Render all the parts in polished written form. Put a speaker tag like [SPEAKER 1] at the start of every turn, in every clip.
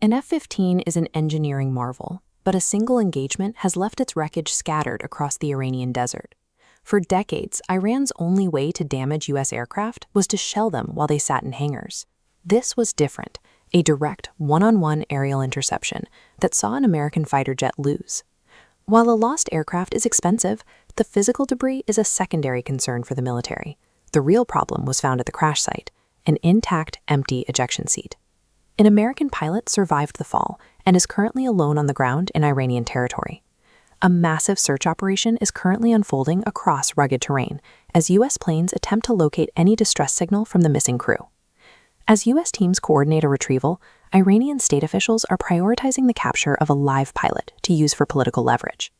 [SPEAKER 1] An F-15 is an engineering marvel, but a single engagement has left its wreckage scattered across the Iranian desert. For decades, Iran's only way to damage U.S. aircraft was to shell them while they sat in hangars. This was different, a direct, one-on-one aerial interception that saw an American fighter jet lose. While a lost aircraft is expensive, the physical debris is a secondary concern for the military. The real problem was found at the crash site, an intact, empty ejection seat. An American pilot survived the fall and is currently alone on the ground in Iranian territory. A massive search operation is currently unfolding across rugged terrain as U.S. planes attempt to locate any distress signal from the missing crew. As U.S. teams coordinate a retrieval, Iranian state officials are prioritizing the capture of a live pilot to use for political leverage.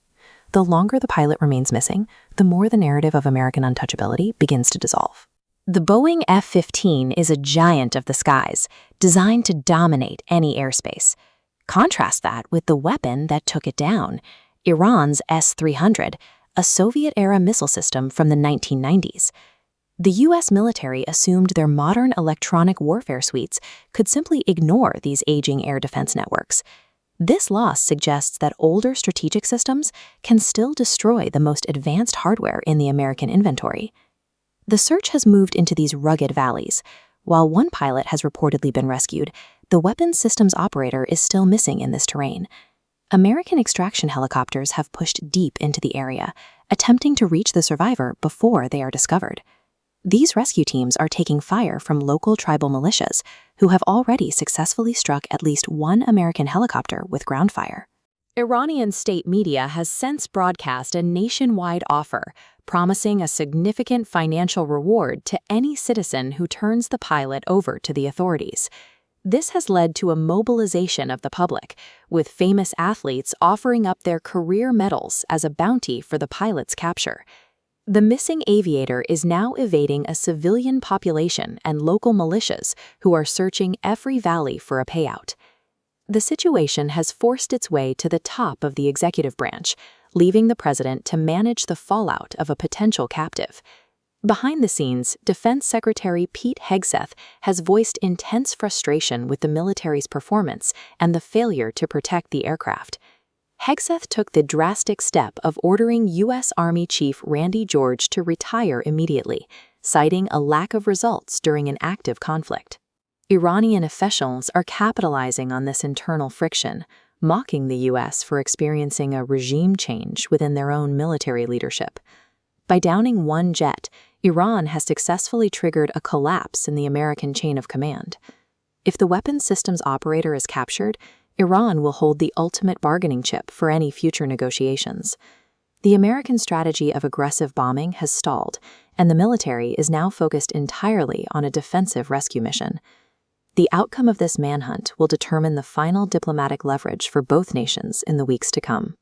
[SPEAKER 1] The longer the pilot remains missing, the more the narrative of American untouchability begins to dissolve. The Boeing F-15 is a giant of the skies, designed to dominate any airspace. Contrast that with the weapon that took it down, Iran's S-300, a Soviet-era missile system from the 1990s. The U.S. military assumed their modern electronic warfare suites could simply ignore these aging air defense networks. This loss suggests that older strategic systems can still destroy the most advanced hardware in the American inventory. The search has moved into these rugged valleys. While one pilot has reportedly been rescued, the weapons systems operator is still missing in this terrain. American extraction helicopters have pushed deep into the area, attempting to reach the survivor before they are discovered. These rescue teams are taking fire from local tribal militias, who have already successfully struck at least one American helicopter with ground fire. Iranian state media has since broadcast a nationwide offer, promising a significant financial reward to any citizen who turns the pilot over to the authorities. This has led to a mobilization of the public, with famous athletes offering up their career medals as a bounty for the pilot's capture. The missing aviator is now evading a civilian population and local militias who are searching every valley for a payout. The situation has forced its way to the top of the executive branch, leaving the president to manage the fallout of a potential captive. Behind the scenes, Defense Secretary Pete Hegseth has voiced intense frustration with the military's performance and the failure to protect the aircraft. Hegseth took the drastic step of ordering U.S. Army Chief Randy George to retire immediately, citing a lack of results during an active conflict. Iranian officials are capitalizing on this internal friction, mocking the U.S. for experiencing a regime change within their own military leadership. By downing one jet, Iran has successfully triggered a collapse in the American chain of command. If the weapons systems operator is captured, Iran will hold the ultimate bargaining chip for any future negotiations. The American strategy of aggressive bombing has stalled, and the military is now focused entirely on a defensive rescue mission. The outcome of this manhunt will determine the final diplomatic leverage for both nations in the weeks to come.